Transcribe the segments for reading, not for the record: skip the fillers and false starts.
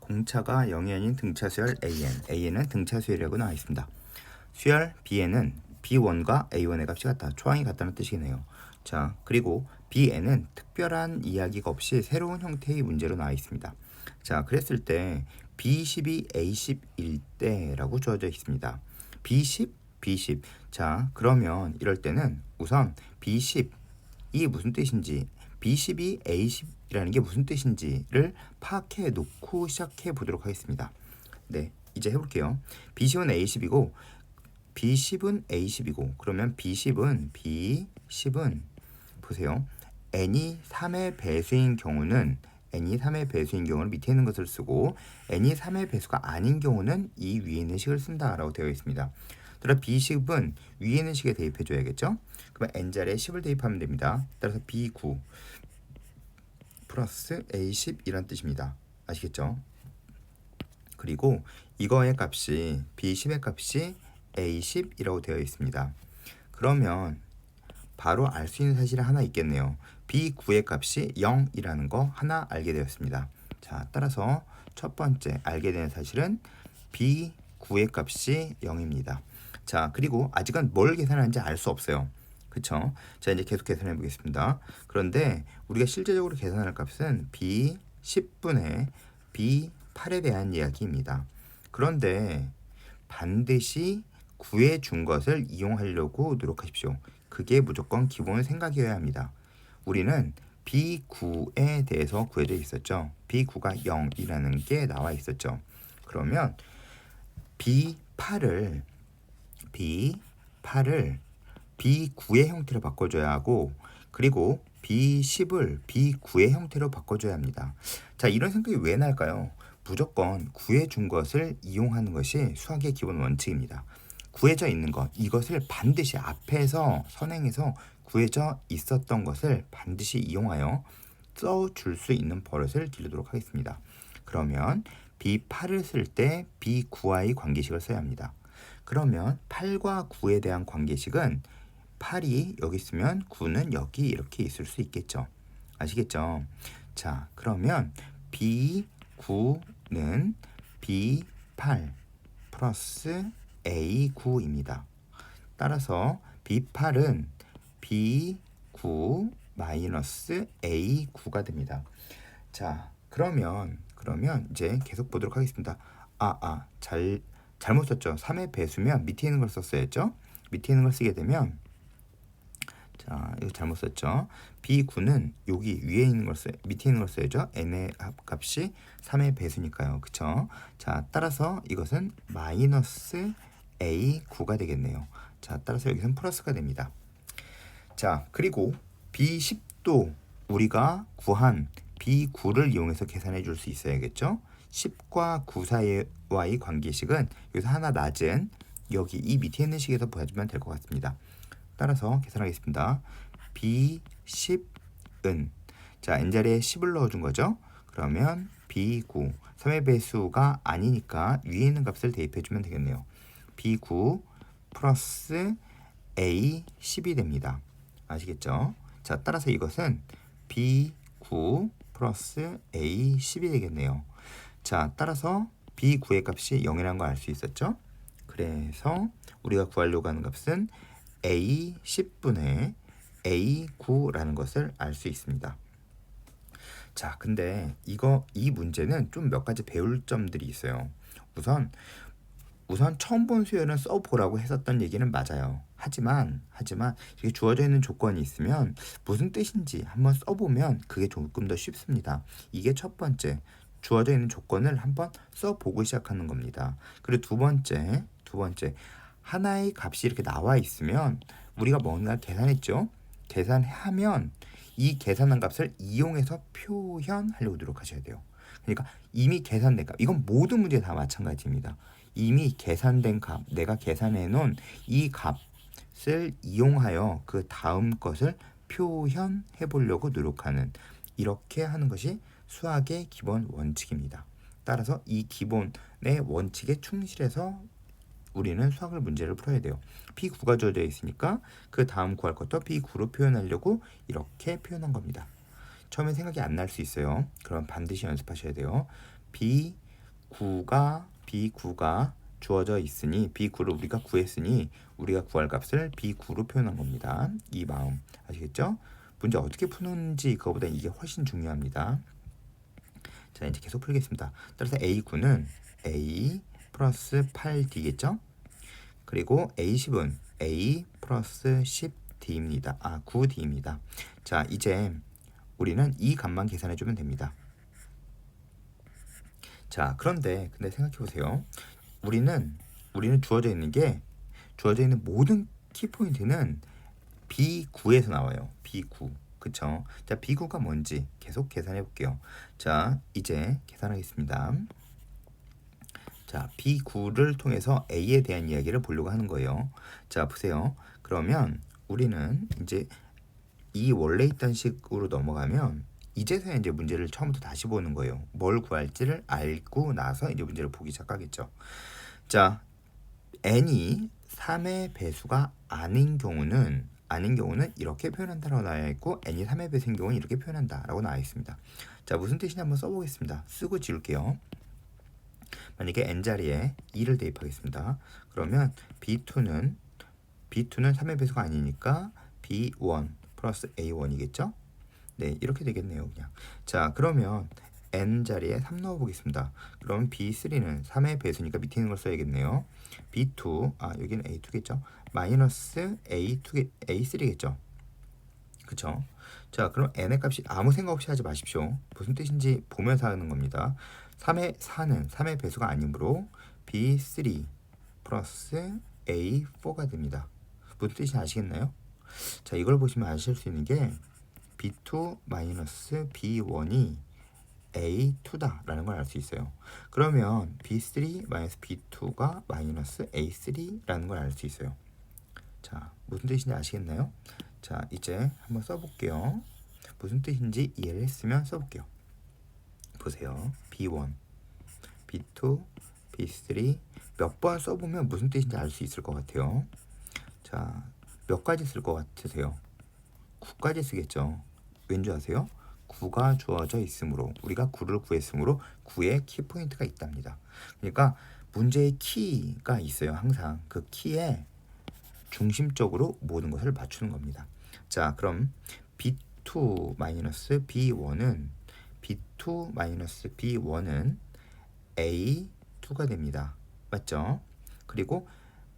공차가 0이 아닌 등차 수열 AN은 등차 수열이라고 나와 있습니다. 수열 Bn은 B1과 A1의 값이 같다. 초항이 같다는 뜻이네요. 자, 그리고 Bn은 특별한 이야기가 없이 새로운 형태의 문제로 나와 있습니다. 자, 그랬을 때 B10이 A10일 때라고 주어져 있습니다. B10, B10. 자, 그러면 이럴 때는 우선 B10이 무슨 뜻인지, B10이 A10이라는 게 무슨 뜻인지를 파악해 놓고 시작해 보도록 하겠습니다. 네, 이제 해볼게요. B10은 A10이고 B10은 A10이고 그러면 B10은 보세요. n이 3의 배수인 경우는 밑에 있는 것을 쓰고 n이 3의 배수가 아닌 경우는 이 위에 있는 식을 쓴다라고 되어 있습니다. 따라서 B10은 위에 있는 식에 대입해 줘야겠죠. 그러면 n자리에 10을 대입하면 됩니다. 따라서 B9 플러스 A10 이란 뜻입니다. 아시겠죠? 그리고 이거의 값이 B10의 값이 A10이라고 되어 있습니다. 그러면 바로 알 수 있는 사실이 하나 있겠네요. B9의 값이 0이라는 거 하나 알게 되었습니다. 자, 따라서 첫 번째 알게 되는 사실은 B9의 값이 0입니다. 자, 그리고 아직은 뭘 계산하는지 알 수 없어요. 그쵸? 자, 이제 계속 계산해 보겠습니다. 그런데 우리가 실제적으로 계산할 값은 B10분의 B8에 대한 이야기입니다. 그런데 반드시 구해준 것을 이용하려고 노력하십시오. 그게 무조건 기본 생각이어야 합니다. 우리는 B9에 대해서 구해져 있었죠. B9가 0이라는 게 나와 있었죠. 그러면 B8을 B9의 형태로 바꿔줘야 하고, 그리고 B10을 B9의 형태로 바꿔줘야 합니다. 자, 이런 생각이 왜 날까요? 무조건 구해준 것을 이용하는 것이 수학의 기본 원칙입니다. 구해져 있는 것, 이것을 반드시 앞에서 선행해서 구해져 있었던 것을 반드시 이용하여 써줄 수 있는 버릇을 기르도록 하겠습니다. 그러면 B8을 쓸 때 B9와의 관계식을 써야 합니다. 그러면 8과 9에 대한 관계식은 8이 여기 있으면 9는 여기 이렇게 있을 수 있겠죠. 아시겠죠? 자, 그러면 B9는 B8 플러스 A9입니다. 따라서 B8은 B9 마이너스 A9가 됩니다. 자, 그러면 이제 계속 보도록 하겠습니다. 잘못 썼죠. 3의 배수면 밑에 있는 걸 썼어야죠. 밑에 있는 걸 쓰게 되면, 자, 이거 잘못 썼죠. B9는 여기 위에 있는 걸 밑에 있는 걸 써야죠. n의 값이 3의 배수니까요. 그쵸? 자, 따라서 이것은 마이너스 A9가 되겠네요. 자, 따라서 여기서는 플러스가 됩니다. 자, 그리고 B10도 우리가 구한 B9를 이용해서 계산해 줄 수 있어야겠죠. 10과 9 사이와의 관계식은 여기서 하나 낮은 여기 이 밑에 있는 식에서 보여주면 될 것 같습니다. 따라서 계산하겠습니다. B10은, 자, n자리에 10을 넣어준 거죠. 그러면 B9 3의 배수가 아니니까 위에 있는 값을 대입해주면 되겠네요. B9 플러스 A10이 됩니다. 아시겠죠? 자, 따라서 이것은 B9 플러스 A10이 되겠네요. 자, 따라서 B9의 값이 0이라는 걸 알 수 있었죠? 그래서 우리가 구하려고 하는 값은 A10분의 A9라는 것을 알 수 있습니다. 자, 근데 이 문제는 좀 몇 가지 배울 점들이 있어요. 우선 처음 본 수열은 써보라고 했었던 얘기는 맞아요. 하지만 이렇게 주어져 있는 조건이 있으면 무슨 뜻인지 한번 써보면 그게 조금 더 쉽습니다. 이게 첫 번째, 주어져 있는 조건을 한번 써보고 시작하는 겁니다. 그리고 두 번째, 하나의 값이 이렇게 나와 있으면 우리가 뭔가 계산했죠? 계산하면 이 계산한 값을 이용해서 표현하려고 노력하셔야 돼요. 그러니까 이미 계산된 값, 이건 모든 문제 다 마찬가지입니다. 이미 계산된 값, 내가 계산해 놓은 이 값을 이용하여 그 다음 것을 표현해 보려고 노력하는, 이렇게 하는 것이 수학의 기본 원칙입니다. 따라서 이 기본의 원칙에 충실해서 우리는 수학을 문제를 풀어야 돼요. P9가 주어져 있으니까 그 다음 구할 것도 P9로 표현하려고 이렇게 표현한 겁니다. 처음에 생각이 안 날 수 있어요. 그럼 반드시 연습하셔야 돼요. B9가 주어져 있으니 B9를 우리가 구했으니 우리가 구할 값을 B9로 표현한 겁니다. 이 마음 아시겠죠? 문제 어떻게 푸는지 그거보다 이게 훨씬 중요합니다. 자, 이제 계속 풀겠습니다. 따라서 A9는 A 플러스 8D겠죠? 그리고 A10은 A 플러스 10D입니다. 9D입니다. 자, 이제 우리는 이 값만 계산해주면 됩니다. 자, 그런데 생각해보세요. 우리는 주어져 있는 모든 키포인트는 B9에서 나와요. B9. 그쵸? 자, B9가 뭔지 계속 계산해 볼게요. 자, 이제 계산하겠습니다. 자, B9를 통해서 A에 대한 이야기를 보려고 하는 거예요. 자, 보세요. 그러면 우리는 이제 이 원래 있던 식으로 넘어가면 이제서야 이제 문제를 처음부터 다시 보는 거예요. 뭘 구할지를 알고 나서 이제 문제를 보기 시작하겠죠. 자, n이 3의 배수가 아닌 경우는 이렇게 표현한다라고 나와 있고 n이 3의 배수인 경우는 이렇게 표현한다라고 나와 있습니다. 자, 무슨 뜻인지 한번 써보겠습니다. 쓰고 지울게요. 만약에 n자리에 2를 대입하겠습니다. 그러면 B2는 3의 배수가 아니니까 B1 플러스 A1이겠죠? 네, 이렇게 되겠네요, 그냥. 자, 그러면 n자리에 3 넣어보겠습니다. 그럼 B3는 3의 배수니까 밑에 있는 걸 써야겠네요. B2, 여기는 A2겠죠? 마이너스 A3겠죠? 그쵸? 자, 그럼 n의 값이 아무 생각 없이 하지 마십시오. 무슨 뜻인지 보면서 하는 겁니다. 4는 3의 배수가 아니므로 B3 플러스 A4가 됩니다. 무슨 뜻인지 아시겠나요? 자, 이걸 보시면 아실 수 있는 게 B2 마이너스 B1이 A2다라는 걸 알 수 있어요. 그러면 B3 마이너스 B2가 마이너스 A3라는 걸 알 수 있어요. 자, 무슨 뜻인지 아시겠나요? 자, 이제 한번 써볼게요. 무슨 뜻인지 이해를 했으면 써볼게요. 보세요. B1, B2, B3 몇 번 써보면 무슨 뜻인지 알 수 있을 것 같아요. 자, 몇 가지 쓸 것 같으세요? 9까지 쓰겠죠. 왠지 아세요? 9가 주어져 있으므로 우리가 9를 구했으므로 9에 키포인트가 있답니다. 그러니까 문제의 키가 있어요. 항상 그 키에 중심적으로 모든 것을 맞추는 겁니다. 자, 그럼 B2 마이너스 B1은 A2가 됩니다. 맞죠? 그리고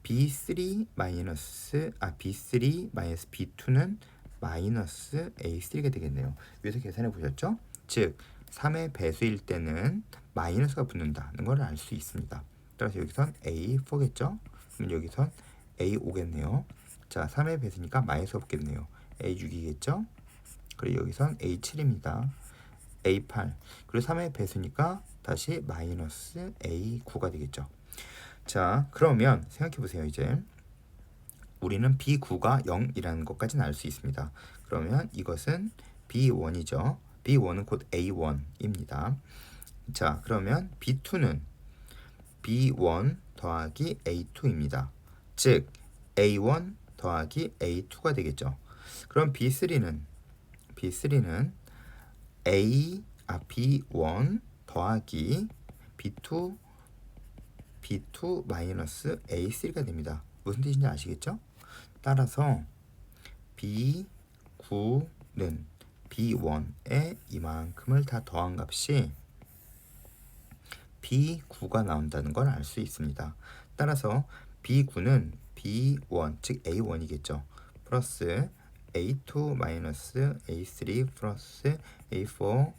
B3 마이너스 B2는 마이너스 A3가 되겠네요. 위에서 계산해 보셨죠? 즉 3의 배수일 때는 마이너스가 붙는다는 걸 알 수 있습니다. 따라서 여기선 A4겠죠? 그럼 여기선 A5겠네요. 자, 3의 배수니까 마이너스가 붙겠네요. A6이겠죠? 그리고 여기선 A7입니다. A8 그리고 3의 배수니까 다시 마이너스 A9가 되겠죠. 자, 그러면 생각해 보세요. 이제 우리는 B9가 0이라는 것까지는 알 수 있습니다. 그러면 이것은 B1이죠. B1은 곧 A1입니다. 자, 그러면 B2는 B1 더하기 A2입니다. 즉 A1 더하기 A2가 되겠죠. 그럼 B3는 B1 더하기 B2 마이너스 A3가 됩니다. 무슨 뜻인지 아시겠죠? 따라서 B9는 B1에 이만큼을 다 더한 값이 B9가 나온다는 걸 알 수 있습니다. 따라서 B9는 B1 즉 A1이겠죠. 플러스 A2 마이너스 A3 플러스 A4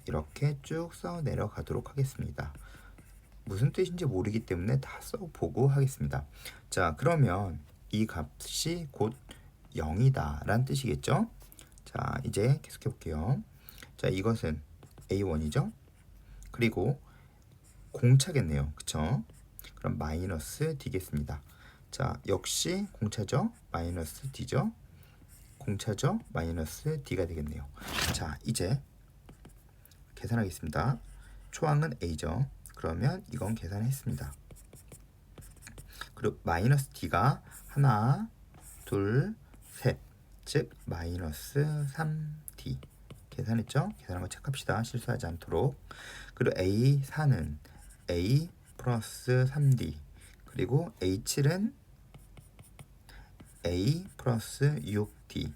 이렇게 쭉 써 내려가도록 하겠습니다. 무슨 뜻인지 모르기 때문에 다 써보고 하겠습니다. 자, 그러면 이 값이 곧 0이다 라는 뜻이겠죠. 자, 이제 계속해 볼게요. 자, 이것은 A1이죠. 그리고 공차겠네요. 그쵸? 그럼 마이너스 D겠습니다. 자, 역시 공차죠. 마이너스 D죠. 공차죠. 마이너스 D가 되겠네요. 자, 이제 계산하겠습니다. 초항은 A죠. 그러면 이건 계산했습니다. 그리고 마이너스 D가 하나, 둘, 셋, 즉 마이너스 3D 계산했죠? 계산한 거 체크합시다. 실수하지 않도록. 그리고 A4는 A 플러스 3D 그리고 A7은 A 플러스 6D.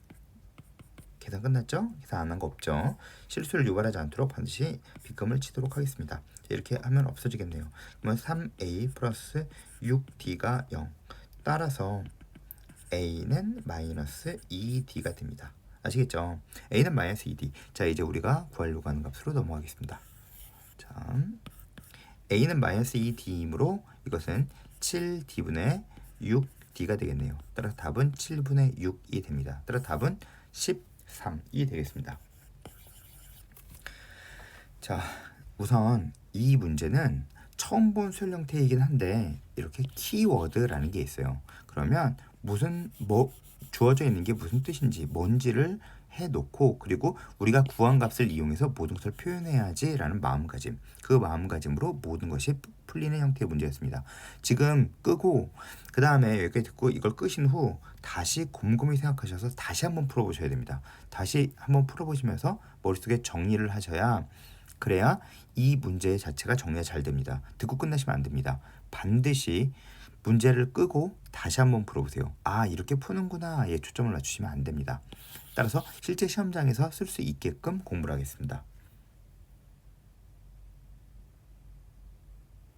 계산 끝났죠? 계산 안 한 거 없죠? 실수를 유발하지 않도록 반드시 빗금을 치도록 하겠습니다. 이렇게 하면 없어지겠네요. 그러면 3A 플러스 6D가 0. 따라서 A는 마이너스 2D가 됩니다. 아시겠죠? A는 마이너스 2D. 자, 이제 우리가 구하려고 하는 값으로 넘어가겠습니다. 자, A는 마이너스 2D이므로 이것은 7D분의 6D가 되겠네요. 따라서 답은 7분의 6이 됩니다. 따라서 답은 13이 되겠습니다. 자, 우선 이 문제는 처음 본 수열 형태이긴 한데 이렇게 키워드라는 게 있어요. 그러면 주어져 있는 게 무슨 뜻인지 뭔지를 해놓고 그리고 우리가 구한 값을 이용해서 모든 것을 표현해야지 라는 마음가짐, 그 마음가짐으로 모든 것이 풀리는 형태의 문제였습니다. 지금 끄고 그 다음에 여기까지 듣고 이걸 끄신 후 다시 곰곰이 생각하셔서 다시 한번 풀어보셔야 됩니다. 다시 한번 풀어보시면서 머릿속에 정리를 하셔야, 그래야 이 문제 자체가 정리가 잘 됩니다. 듣고 끝나시면 안 됩니다. 반드시 문제를 끄고 다시 한번 풀어보세요. 아, 이렇게 푸는구나. 에 초점을 맞추시면 안 됩니다. 따라서 실제 시험장에서 쓸 수 있게끔 공부를 하겠습니다.